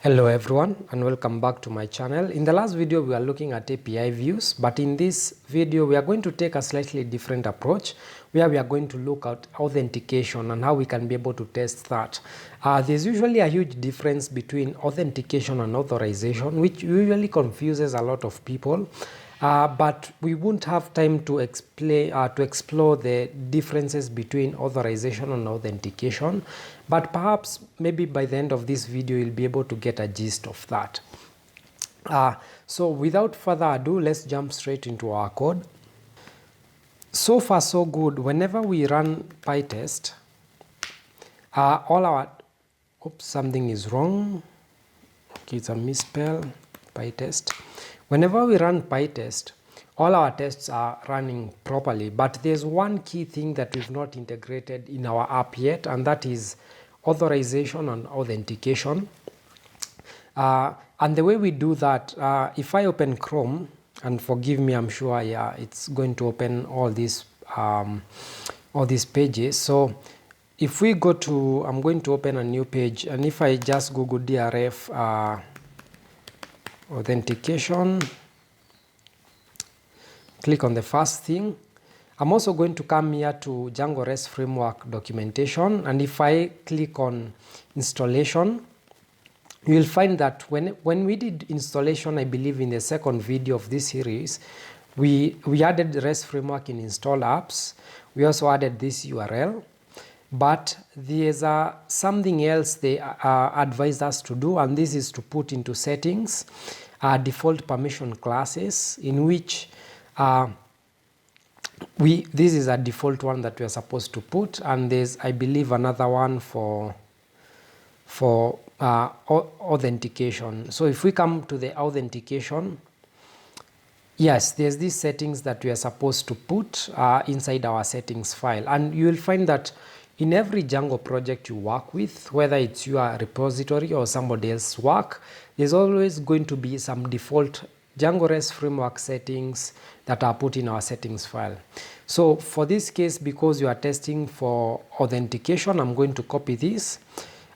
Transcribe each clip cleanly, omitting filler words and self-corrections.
Hello everyone and welcome back to my channel. In the last video we are looking at API views, but in this video we are going to take a slightly different approach where we are going to look at authentication and how we can be able to test that. There's usually a huge difference between authentication and authorization, which usually confuses a lot of people. But we won't have time to explore the differences between authorization and authentication. But perhaps maybe by the end of this video you'll be able to get a gist of that. So without further ado, let's jump straight into our code. So far so good. Whenever we run Pytest, something is wrong. Okay, it's a misspell. Pytest. Whenever we run Pytest, all our tests are running properly, but there's one key thing that we've not integrated in our app yet, and that is authorization and authentication. And the way we do that, if I open Chrome, and forgive me, I'm sure it's going to open all these pages. So if we go to, I'm going to open a new page, and if I just Google DRF authentication, click on the first thing. I'm also going to come here to django-rest-framework documentation, and if I click on installation, you will find that when we did installation, I believe in the second video of this series, we added the REST framework in install apps. We also added this URL, but there's something else they advised us to do, and this is to put into settings default permission classes, in which this is a default one that we are supposed to put, and there's, I believe, another one for authentication. So if we come to the authentication, yes, there's these settings that we are supposed to put inside our settings file, and you will find that in every Django project you work with, whether it's your repository or somebody else's work, there's always going to be some default Django REST framework settings that are put in our settings file. So for this case, because you are testing for authentication, I'm going to copy this.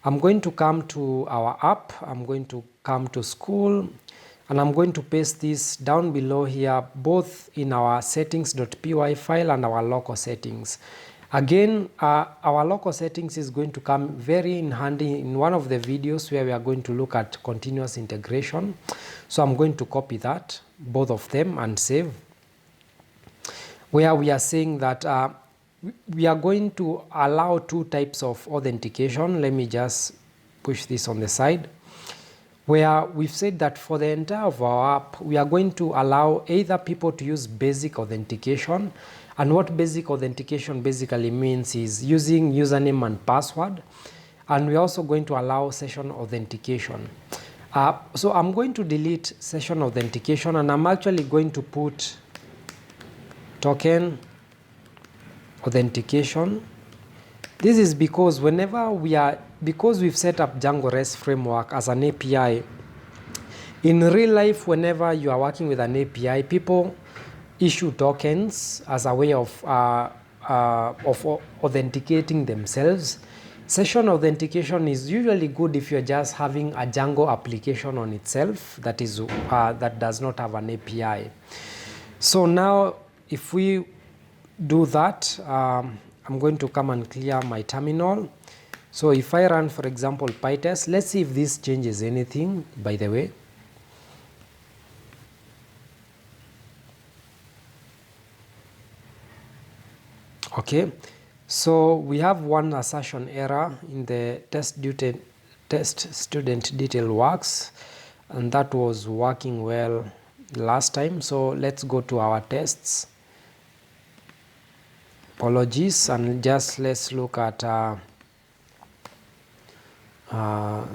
I'm going to come to our app, I'm going to come to school, and I'm going to paste this down below here, both in our settings.py file and our local settings. Again, our local settings is going to come very in handy in one of the videos where we are going to look at continuous integration. So I'm going to copy that, both of them, and save. Where we are saying that we are going to allow two types of authentication. Let me just push this on the side. Where we've said that for the entire of our app, we are going to allow either people to use basic authentication. And what basic authentication basically means is using username and password. And we're also going to allow session authentication. So I'm going to delete session authentication, and I'm actually going to put token authentication. This is because because we've set up Django REST framework as an API, in real life, whenever you are working with an API, people issue tokens as a way of authenticating themselves. Session authentication is usually good if you're just having a Django application on itself that does not have an API. So now, if we do that, I'm going to come and clear my terminal. So if I run, for example, Pytest, let's see if this changes anything, by the way. Okay, so we have one assertion error in the test student detail works, and that was working well last time. So let's go to our tests. Apologies, and let's look at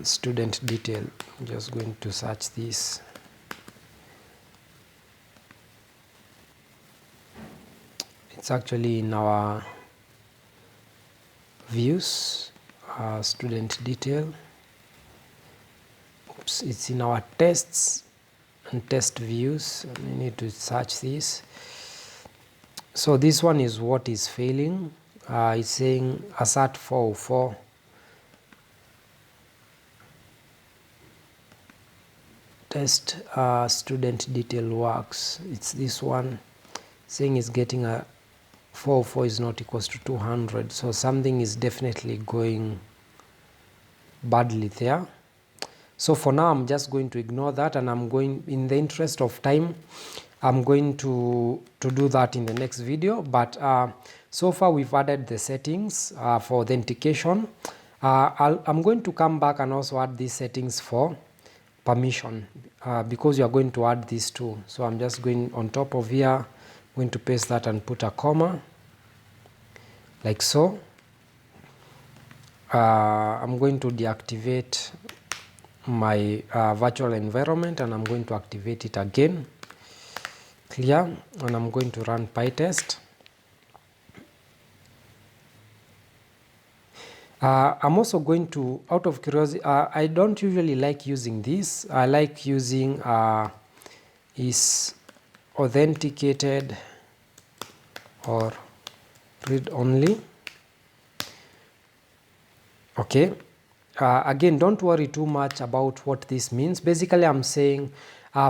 student detail. I'm just going to search this. It's actually in our views, student detail. Oops, it's in our tests and test views. I need to search this. So this one is what is failing. It's saying assert 404 test student detail works. It's this one saying it's getting a 404 is not equals to 200, so something is definitely going badly there. So for now I'm just going to ignore that, and I'm going, in the interest of time, I'm going to do that in the next video. But so far we've added the settings for authentication. I'm going to come back and also add these settings for permission because you are going to add these two. So I'm just going on top of here, going to paste that and put a comma like so. I'm going to deactivate my virtual environment, and I'm going to activate it again. Clear. And I'm going to run Pytest. I'm also going to, out of curiosity, I don't usually like using this. I like using is authenticated or read only. Okay. Again, don't worry too much about what this means. Basically, I'm saying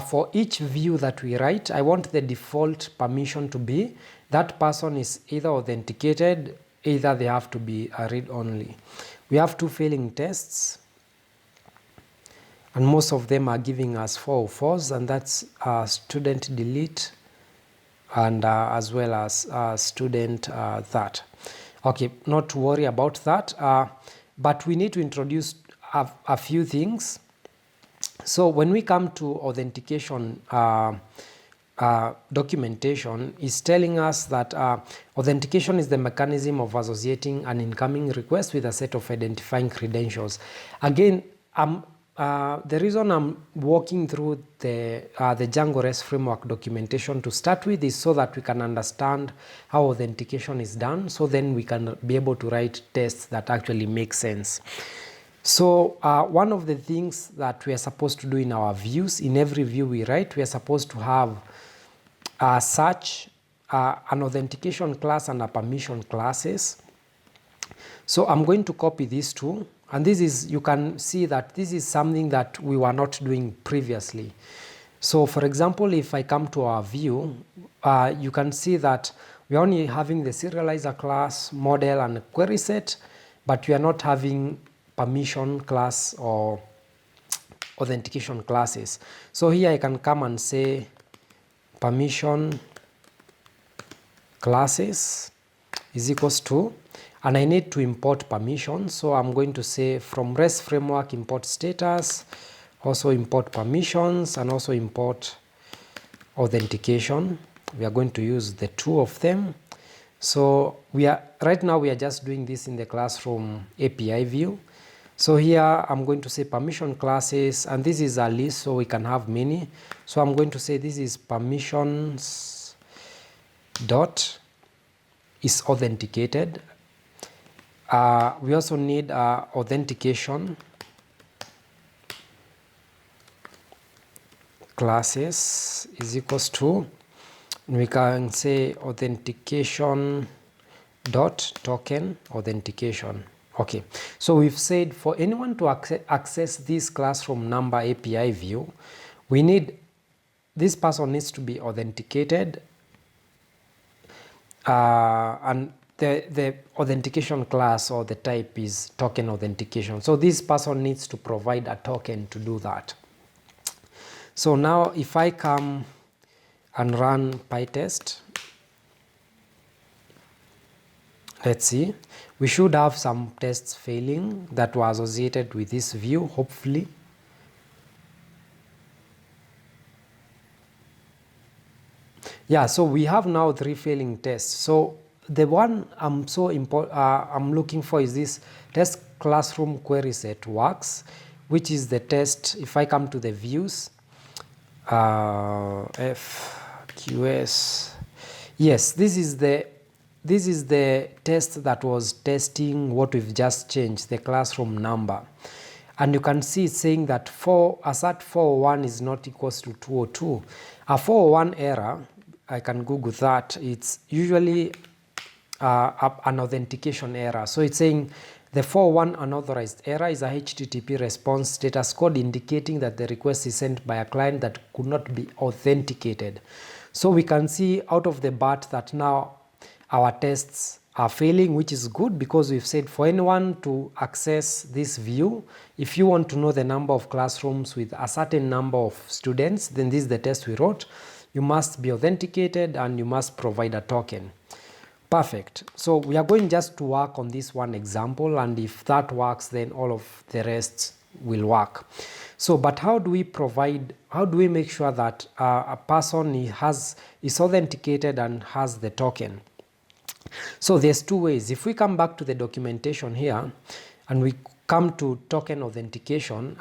for each view that we write, I want the default permission to be that person is either authenticated, either they have to be a read only. We have two failing tests, and most of them are giving us 404s, and that's student delete and as well as student that. Okay, not to worry about that. But we need to introduce a few things. So when we come to authentication documentation, is telling us that authentication is the mechanism of associating an incoming request with a set of identifying credentials. Again, the reason I'm walking through the django-rest-framework documentation to start with is so that we can understand how authentication is done, so then we can be able to write tests that actually make sense. So one of the things that we are supposed to do in our views, in every view we write, we are supposed to have such an authentication class and a permission classes. So I'm going to copy these two. And this is, you can see that this is something that we were not doing previously. So for example, if I come to our view, you can see that we're only having the serializer class, model, and query set, but we are not having permission class or authentication classes. So here I can come and say permission classes is equals to, and I need to import permissions. So I'm going to say from REST framework import status, also import permissions, and also import authentication. We are going to use the two of them. So right now we are just doing this in the classroom API view. So here I'm going to say permission classes, and this is a list, so we can have many. So I'm going to say this is permissions dot is authenticated. We also need authentication classes is equals to, we can say authentication dot token authentication. Okay, so we've said for anyone to access this classroom number API view, we need, this person needs to be authenticated, and the authentication class or the type is token authentication. So this person needs to provide a token to do that. So now if I come and run Pytest, let's see, we should have some tests failing that were associated with this view, hopefully. Yeah, so we have now 3 failing tests. So the one I'm looking for is this test classroom query set works, which is the test. If I come to the views, FQS, yes, this is the test that was testing what we've just changed, the classroom number. And you can see it's saying that assert 401 is not equals to 202. A 401 error, I can Google that, it's usually an authentication error. So it's saying The 401 unauthorized error is a HTTP response status code indicating that the request is sent by a client that could not be authenticated. So we can see out of the bat that now our tests are failing, which is good because we've said for anyone to access this view, if you want to know the number of classrooms with a certain number of students, then this is the test we wrote. You must be authenticated and you must provide a token. Perfect. So we are going just to work on this one example, and if that works, then all of the rest will work. So, but how do we make sure that a person is authenticated and has the token? So there's two ways. If we come back to the documentation here and we come to token authentication,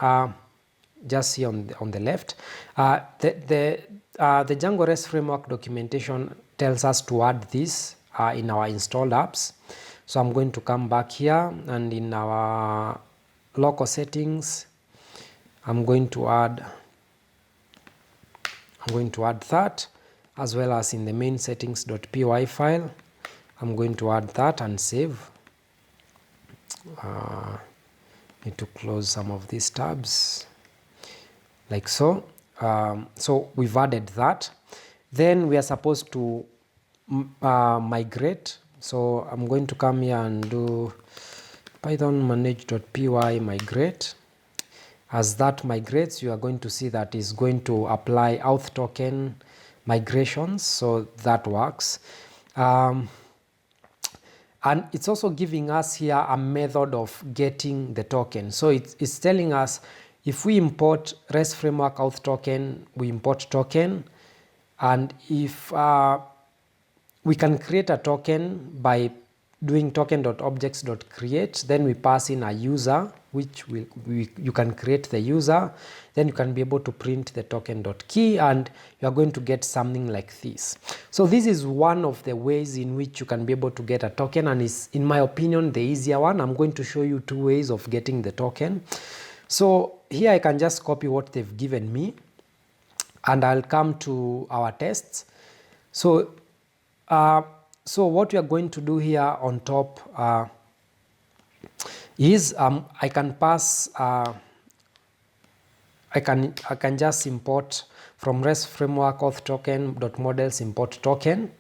just here on the left, the django-rest-framework documentation tells us to add this in our installed apps. So I'm going to come back here, and in our local settings, I'm going to add that, as well as in the main settings.py file. I'm going to add that and save. Need to close some of these tabs like so. So we've added that. Then we are supposed to migrate. So I'm going to come here and do python manage.py migrate. As that migrates, you are going to see that is going to apply auth token migrations. So that works. And it's also giving us here a method of getting the token. So it's telling us if we import REST framework auth token, we import token. And if we can create a token by doing token.objects.create, then we pass in a user, which you can create the user, then you can be able to print the token.key, and you are going to get something like this. So this is one of the ways in which you can be able to get a token, and is, in my opinion, the easier one. I'm going to show you two ways of getting the token. So here I can just copy what they've given me, and I'll come to our tests. So what we are going to do here on top is I can pass I can just import from REST framework auth token .models import token.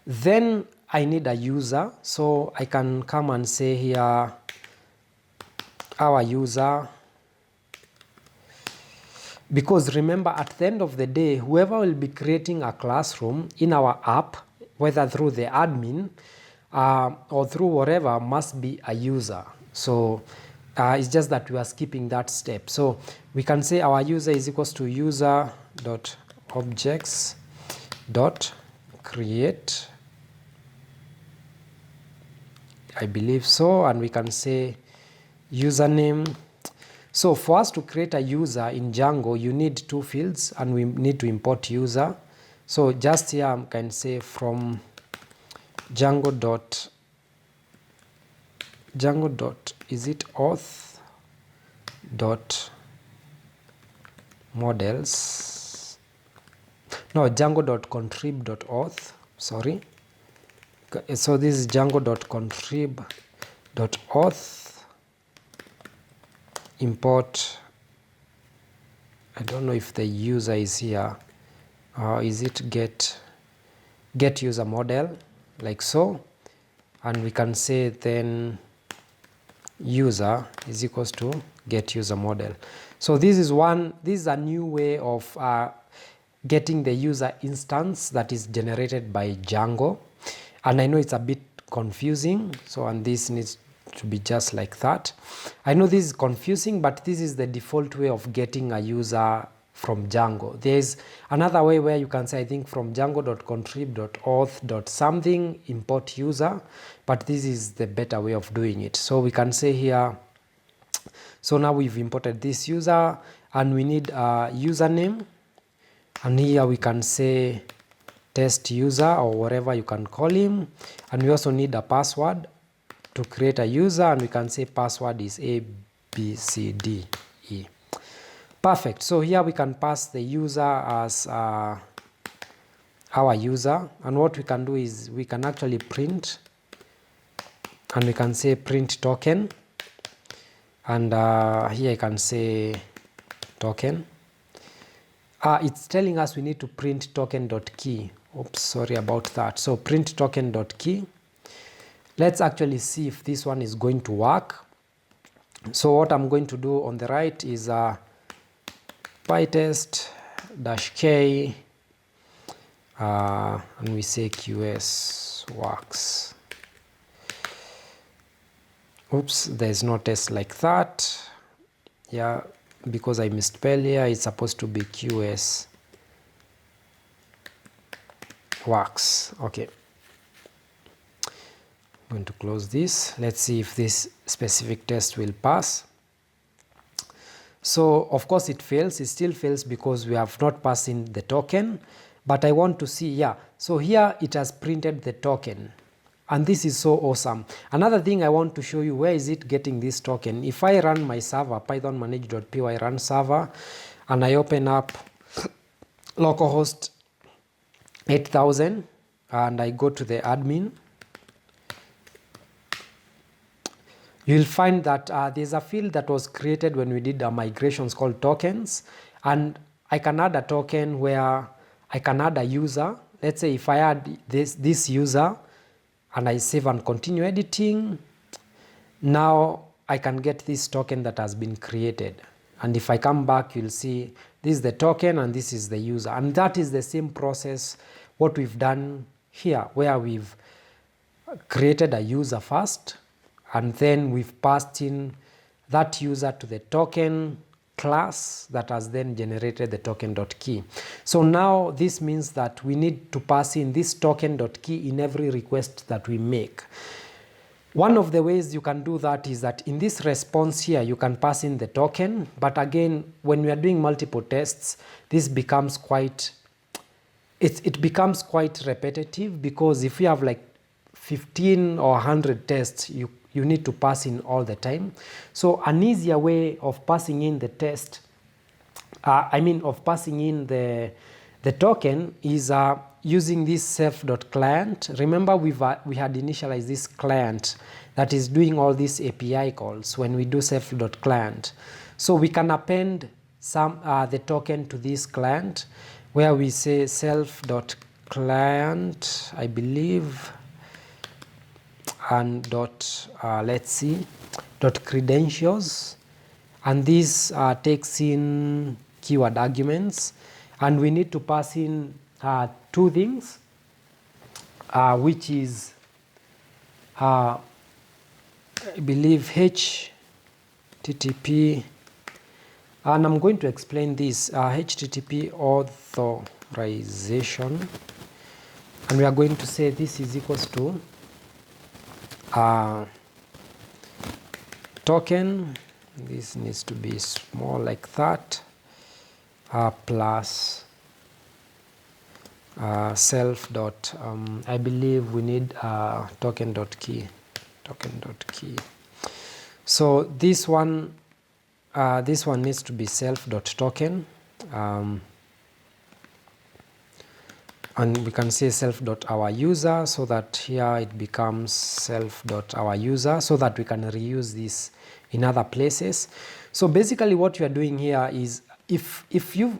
Then I need a user, so I can come and say here our user, because remember, at the end of the day, whoever will be creating a classroom in our app, whether through the admin or through whatever, must be a user. So it's just that we are skipping that step. So we can say our user is equals to user.objects.create. I believe so. And we can say username. So for us to create a user in Django, you need two fields, and we need to import user. So just here I can say from Django is it auth dot models, no, django.contrib.auth, sorry. So this is django.contrib.auth import, I don't know if the user is here. Is it get user model, like so, and we can say then user is equals to get user model. So this is a new way of getting the user instance that is generated by Django, and I know it's a bit confusing, so, and this needs to be just like that. I know this is confusing, but this is the default way of getting a user from Django. There's another way where you can say, I think, from django.contrib.auth.something import user, but this is the better way of doing it. So we can say here, so now we've imported this user and we need a username, and here we can say test user or whatever you can call him, and we also need a password to create a user, and we can say password is ABCDE. Perfect. So here we can pass the user as our user, and what we can do is we can actually print, and we can say print token. and here I can say token. It's telling us we need to print token.key. Oops, sorry about that. So print token.key. Let's actually see if this one is going to work. So what I'm going to do on the right is Pytest -k and we say QS works. Oops, there's no test like that. Yeah, because I misspelled here, it's supposed to be QS works. Okay. I'm going to close this. Let's see if this specific test will pass. So of course it fails. It still fails because we have not passed in the token. But I want to see, yeah, so here it has printed the token. And this is so awesome. Another thing I want to show you, where is it getting this token? If I run my server, python manage.py run server, and I open up localhost 8000, and I go to the admin, you'll find that there's a field that was created when we did our migrations called tokens, and I can add a token where I can add a user. Let's say if I add this user and I save and continue editing, now I can get this token that has been created. And if I come back, you'll see this is the token and this is the user. And that is the same process what we've done here, where we've created a user first, and then we've passed in that user to the token class that has then generated the token.key. So now this means that we need to pass in this token.key in every request that we make. One of the ways you can do that is that in this response here, you can pass in the token. But again, when we are doing multiple tests, this becomes quite, it becomes quite repetitive, because if you have like 15 or 100 tests, you need to pass in all the time. So an easier way of passing in the test, of passing in the token is using this self.client. Remember we had initialized this client that is doing all these API calls when we do self.client. So we can append the token to this client, where we say self.client, I believe, and let's see, .credentials, and this takes in keyword arguments, and we need to pass in two things, which is I believe HTTP, and I'm going to explain this, HTTP authorization, and we are going to say this is equals to token, this needs to be small like that, plus self dot, I believe we need token.key. So this one needs to be self.token, and we can say self.ourUser, so that here it becomes self.ourUser, so that we can reuse this in other places. So basically what you are doing here is, if you've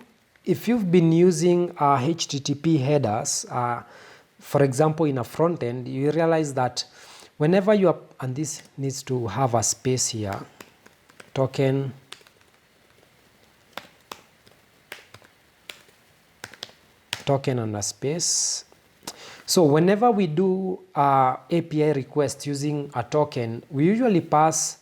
been using HTTP headers, for example in a front end, you realize that whenever you are, and this needs to have a space here, token and a space. So whenever we do API request using a token, we usually pass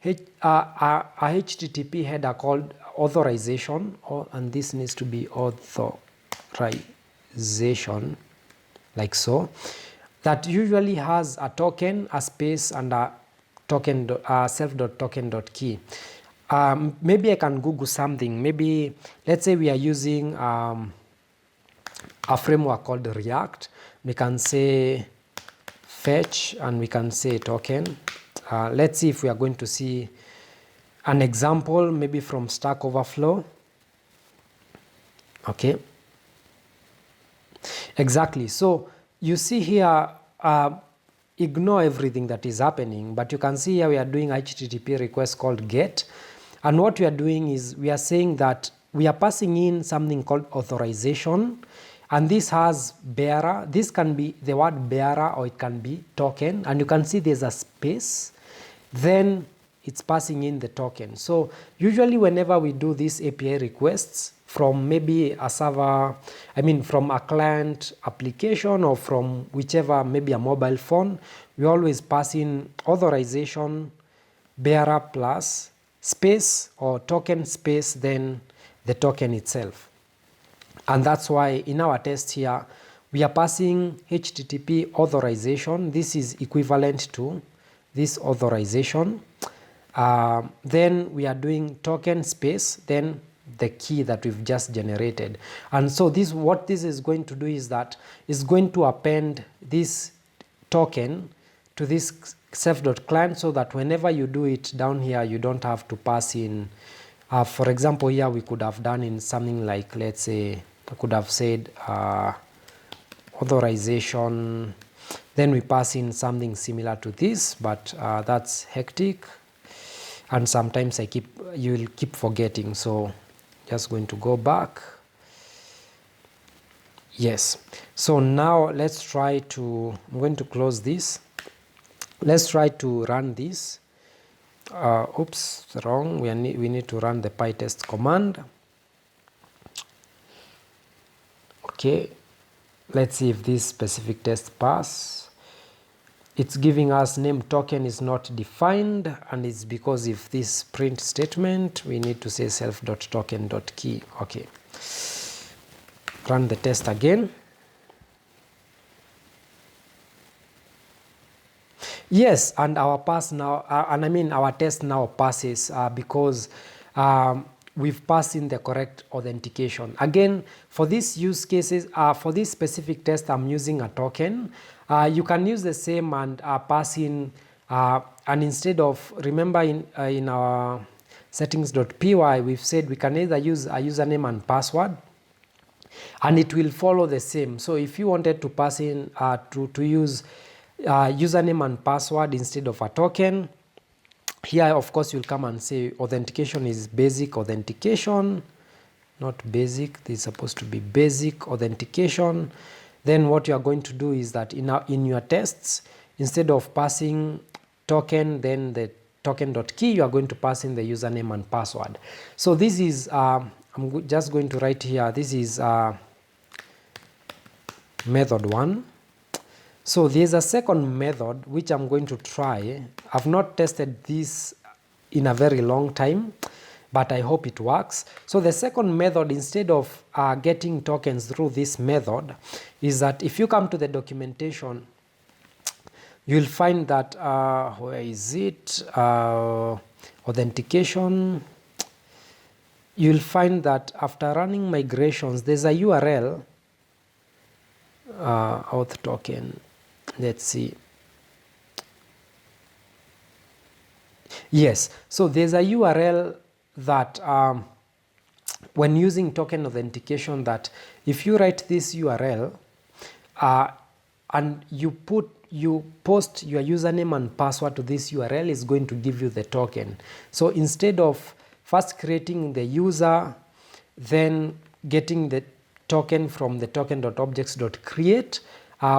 a HTTP header called authorization, and this needs to be authorization, like so. That usually has a token, a space, and a token self.token.key. Maybe I can Google something. Maybe let's say we are using a framework called React. We can say fetch, and we can say token. Let's see if we are going to see an example, maybe from Stack Overflow. Okay. Exactly. So you see here, ignore everything that is happening, but you can see here we are doing HTTP request called get, and what we are doing is we are saying that we are passing in something called authorization, and this has bearer. This can be the word bearer or it can be token, and you can see there's a space, then it's passing in the token. So usually whenever we do these API requests from maybe a server, from a client application or from whichever, maybe a mobile phone, we always pass in authorization bearer plus space or token space, then the token itself. And that's why in our test here, we are passing HTTP authorization. This is equivalent to this authorization. Then we are doing token space, then the key that we've just generated. And so what this is going to do is that it's going to append this token to this self.client, so that whenever you do it down here, you don't have to pass in, for example, here we could have done in something like, let's say, I could have said authorization, then we pass in something similar to this, but that's hectic. And sometimes you will keep forgetting, so just going to go back. Yes, so now let's try to, I'm going to close this. Let's try to run this. Oops, wrong. We need to run the Pytest command. Okay, let's see if this specific test pass. It's giving us name token is not defined, and it's because if this print statement, we need to say self.token.key. Okay, run the test again. Yes, and our pass now, our test now passes because we've passed in the correct authentication. Again, for these use cases, for this specific test, I'm using a token. You can use the same and pass in, and instead of, remember in our settings.py, we've said we can either use a username and password, and it will follow the same. So if you wanted to pass in to use username and password instead of a token, here of course you'll come and say authentication is basic authentication, not basic, this is supposed to be basic authentication. Then what you are going to do is that in your tests, instead of passing token then the token.key, you are going to pass in the username and password. So this is I'm just going to write here, this is method 1. So there's a second method which I'm going to try. I've not tested this in a very long time, but I hope it works. So the second method, instead of getting tokens through this method, is that if you come to the documentation, you'll find that, where is it? Authentication. You'll find that after running migrations, there's a URL, auth token. Let's see. Yes, so there's a URL that when using token authentication, that if you write this URL and you post your username and password to this URL, is going to give you the token. So instead of first creating the user, then getting the token from the token.objects.create,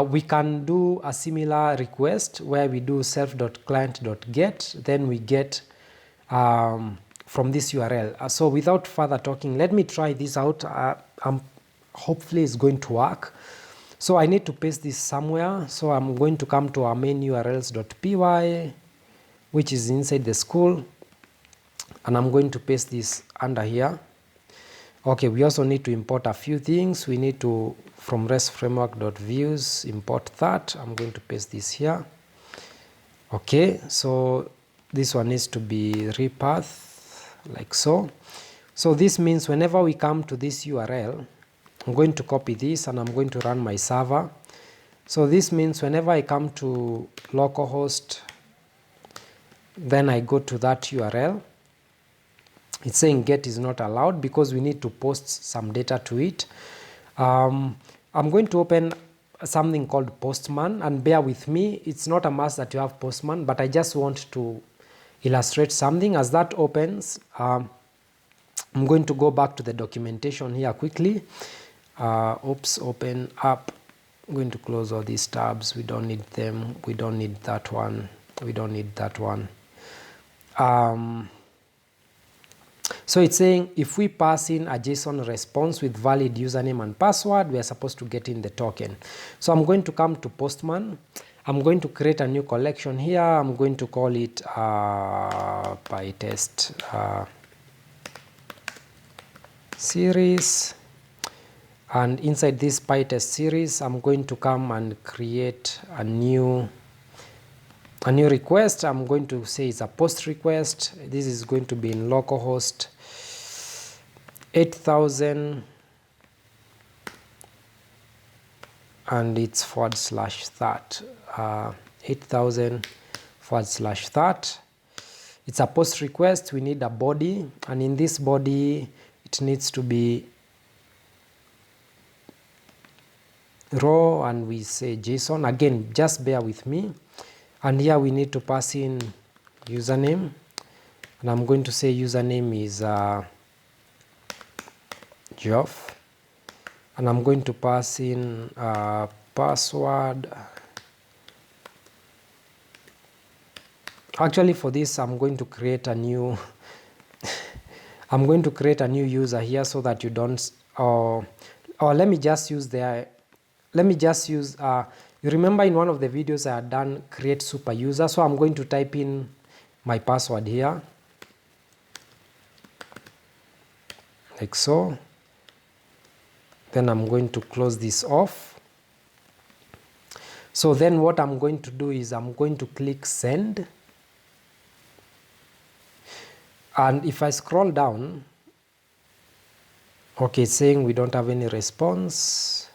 we can do a similar request where we do self.client.get, then we get from this URL. So without further talking, let me try this out. Hopefully it's going to work. So I need to paste this somewhere. So I'm going to come to our main urls.py, which is inside the school, and I'm going to paste this under here. Okay, we also need to import a few things. We need to, from rest-framework.views, import that. I'm going to paste this here. Okay, so this one needs to be repath, like so. So this means whenever we come to this URL, I'm going to copy this and I'm going to run my server. So this means whenever I come to localhost, then I go to that URL. It's saying get is not allowed because we need to post some data to it. I'm going to open something called Postman, and bear with me, it's not a must that you have Postman, but I just want to illustrate something. As that opens, I'm going to go back to the documentation here quickly. Open up. I'm going to close all these tabs. We don't need them. We don't need that one. We don't need that one. So it's saying if we pass in a JSON response with valid username and password, we are supposed to get in the token. So I'm going to come to Postman. I'm going to create a new collection here. I'm going to call it Pytest series. And inside this Pytest series, I'm going to come and create a new request. I'm going to say it's a post request. This is going to be in localhost 8000 and it's /that 8000/that. It's a post request. We need a body, and in this body it needs to be raw, and we say JSON. Again, just bear with me. And here we need to pass in username, and I'm going to say username is Geoff, and I'm going to pass in password. Actually, for this I'm going to create a new I'm going to create a new user here so that you don't or let me just use you remember in one of the videos I had done create super user, so I'm going to type in my password here like so. Then I'm going to close this off. So then what I'm going to do is I'm going to click send, and if I scroll down, okay, it's saying we don't have any response.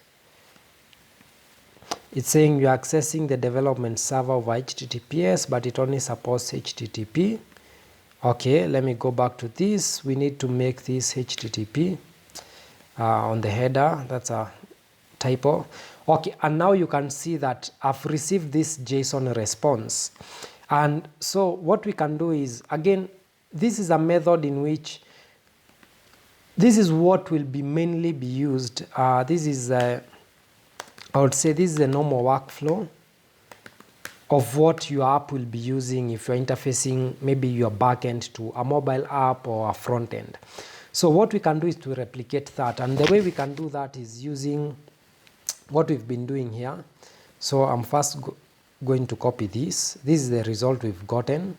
It's saying you're accessing the development server over HTTPS, but it only supports HTTP. Okay, let me go back to this. We need to make this HTTP on the header. That's a typo. Okay, and now you can see that I've received this JSON response. And so what we can do is, again, this is a method in which this is what will be mainly be used. This is I would say this is a normal workflow of what your app will be using if you're interfacing maybe your backend to a mobile app or a front end. So what we can do is to replicate that, and the way we can do that is using what we've been doing here. So I'm first going to copy this. This is the result we've gotten.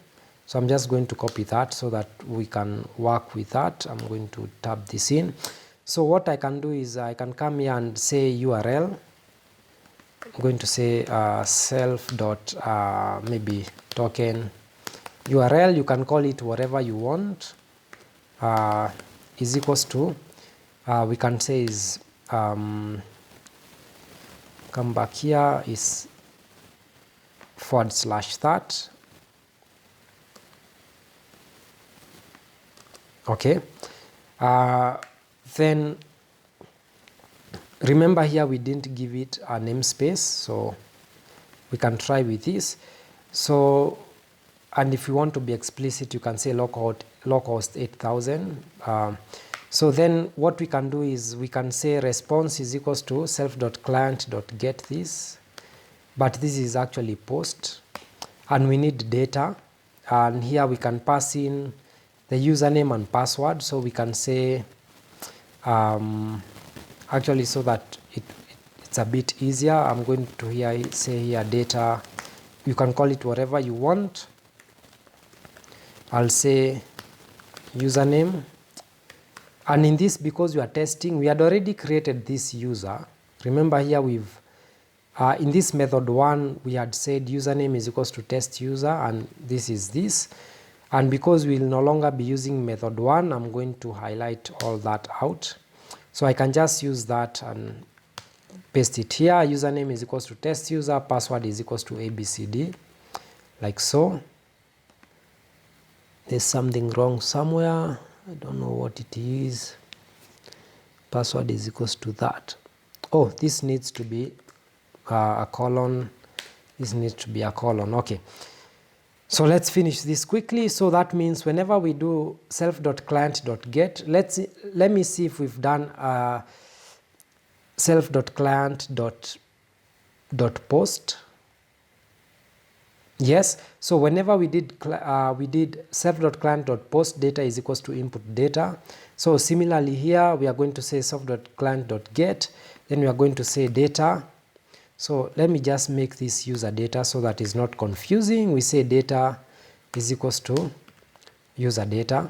So I'm just going to copy that so that we can work with that. I'm going to tab this in. So what I can do is I can come here and say URL. I'm going to say self dot maybe token URL. You can call it whatever you want. Is equals to we can say is come back here is /that. Okay. Then remember here we didn't give it a namespace, so we can try with this. So, and if you want to be explicit, you can say localhost 8000. So then what we can do is we can say response is equals to self.client.get this, but this is actually post, and we need data, and here we can pass in the username and password. So we can say actually, so that it's a bit easier, I'm going to here say here data. You can call it whatever you want. I'll say username, and in this, because we are testing, we had already created this user. Remember here we've in this method 1 we had said username is equals to test user, and this is this. And because we'll no longer be using method 1, I'm going to highlight all that out. So I can just use that and paste it here. Username is equals to test user, password is equals to ABCD, like so. There's something wrong somewhere. I don't know what it is. Password is equals to that. Oh, this needs to be a colon, this needs to be a colon. Okay, so let's finish this quickly. So that means whenever we do self.client.get, let me see if we've done self.client.post. Yes, so whenever we did self.client.post, data is equals to input data. So similarly here we are going to say self.client.get, then we are going to say data. So let me just make this user data so that is not confusing. We say data is equals to user data.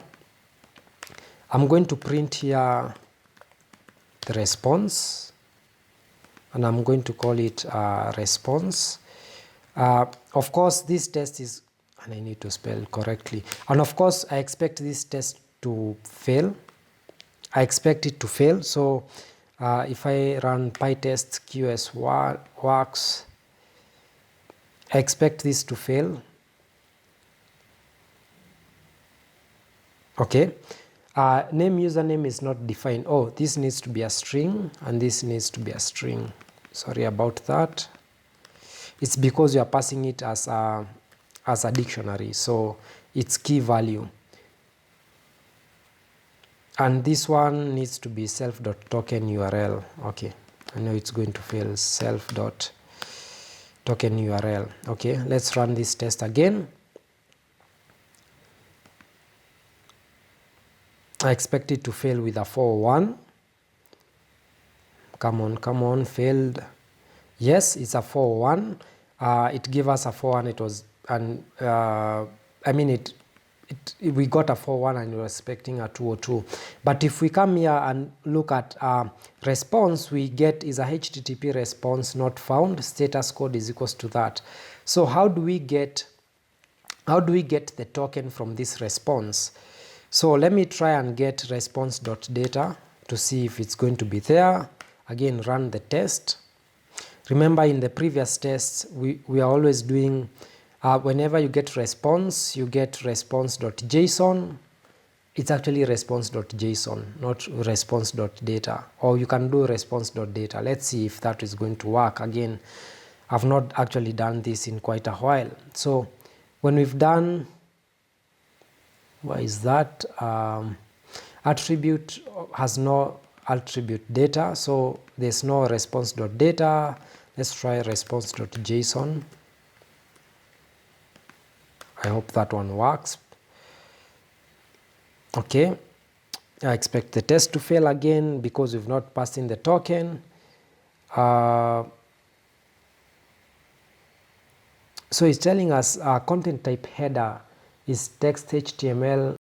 I'm going to print here the response, and I'm going to call it response. Of course this test is, and I need to spell correctly, and of course I expect this test to fail. I expect it to fail. So if I run Pytest QS works, I expect this to fail. Okay, name username is not defined. Oh, this needs to be a string and this needs to be a string. Sorry about that. It's because you are passing it as a dictionary, so it's key value. And this one needs to be self.token URL. Okay, I know it's going to fail, self.token URL. Okay, let's run this test again. I expect it to fail with a 401. Come on, failed. Yes, it's a 401. It gave us a 401. It was, and I mean we got a 401 and we were expecting a 202. But if we come here and look at response, we get is a HTTP response not found. Status code is equals to that. So how do we get the token from this response? So let me try and get response.data to see if it's going to be there. Again, run the test. Remember in the previous tests, we are always doing, whenever you get response, you get response.json. It's actually response.json, not response.data. Or you can do response.data. Let's see if that is going to work. Again, I've not actually done this in quite a while. So when we've done, why is that? Attribute has no attribute data, so there's no response.data. Let's try response.json. I hope that one works. Okay, I expect the test to fail again because we've not passed in the token. So it's telling us content type header is text HTML.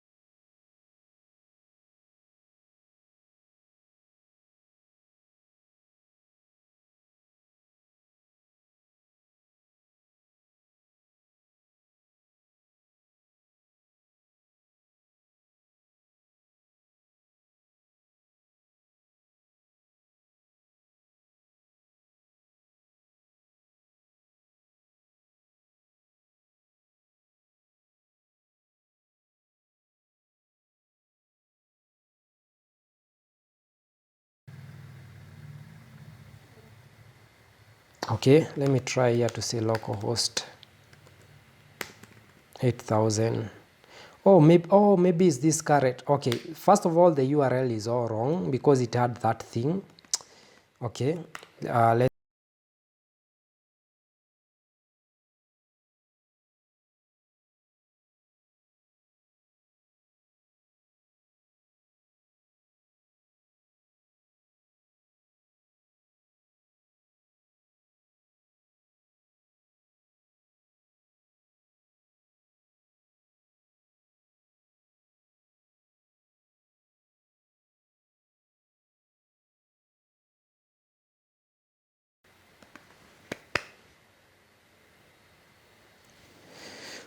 Okay, let me try here to say localhost 8000. Oh, maybe is this correct? Okay, first of all, the URL is all wrong because it had that thing. Okay, let's.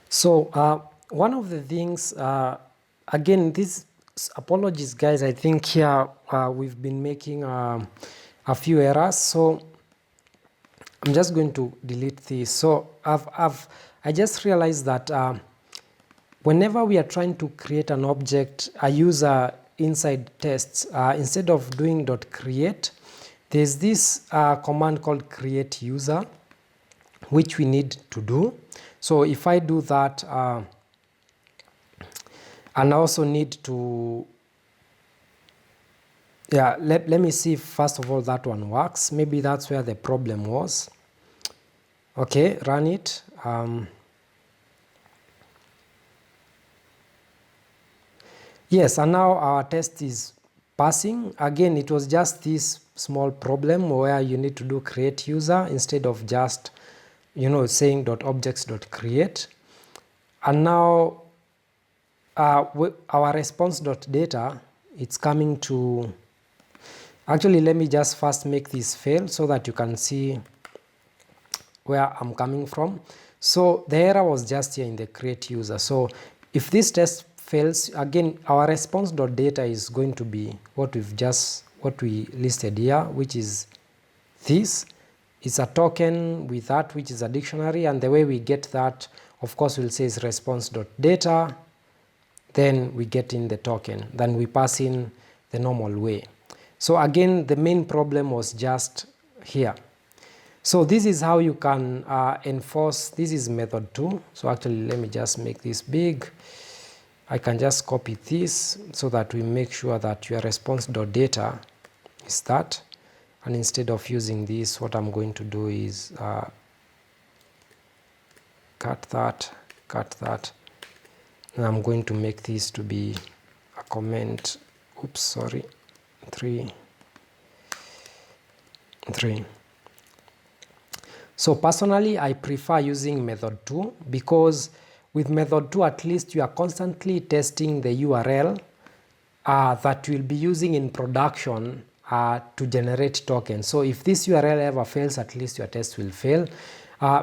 So one of the things, again, this apologies guys, I think here we've been making a few errors, so I'm just going to delete this. So I just realized that whenever we are trying to create an object, a user inside tests, instead of doing .create, there's this command called create user, which we need to do. So if I do that, and I also need to, yeah, let me see if first of all that one works. Maybe that's where the problem was. Okay, run it. Yes, and now our test is passing. Again, it was just this small problem where you need to do create user instead of just, you know, saying .objects.create. And now our response.data, it's coming to, actually let me just first make this fail so that you can see where I'm coming from. So the error was just here in the create user. So if this test fails, again our response.data is going to be what we listed here, which is this. It's a token with that, which is a dictionary, and the way we get that, of course, we'll say is response.data, then we get in the token, then we pass in the normal way. So again, the main problem was just here. So this is how you can enforce. This is method 2. So actually let me just make this big. I can just copy this so that we make sure that your response.data is that. And instead of using this, what I'm going to do is cut that, and I'm going to make this to be a comment. Oops, sorry, 3. So personally, I prefer using method 2 because with method 2, at least you are constantly testing the URL that you'll be using in production to generate tokens. So if this URL ever fails, at least your test will fail.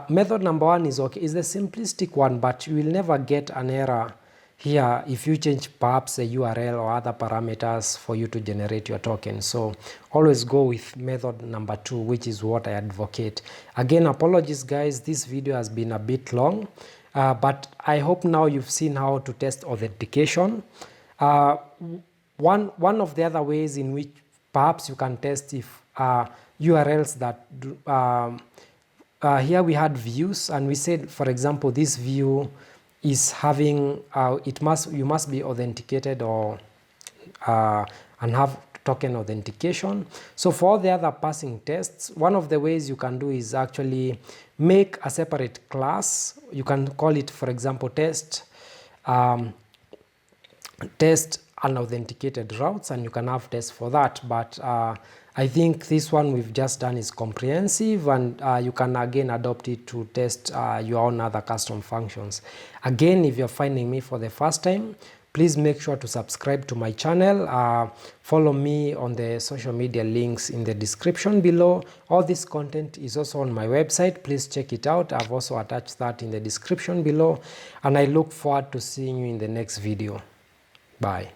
Method number 1 is okay, is the simplistic one, but you will never get an error here if you change perhaps a URL or other parameters for you to generate your token. So always go with method number 2, which is what I advocate. Again, apologies guys, this video has been a bit long, but I hope now you've seen how to test authentication. One of the other ways in which perhaps you can test if URLs that do, here we had views, and we said, for example, this view is having you must be authenticated or and have token authentication. So for the other passing tests, one of the ways you can do is actually make a separate class. You can call it, for example, test unauthenticated routes, and you can have tests for that. But I think this one we've just done is comprehensive, and you can again adopt it to test your own other custom functions. Again, if you're finding me for the first time, please make sure to subscribe to my channel. Follow me on the social media links in the description below. All this content is also on my website. Please check it out. I've also attached that in the description below, and I look forward to seeing you in the next video. Bye.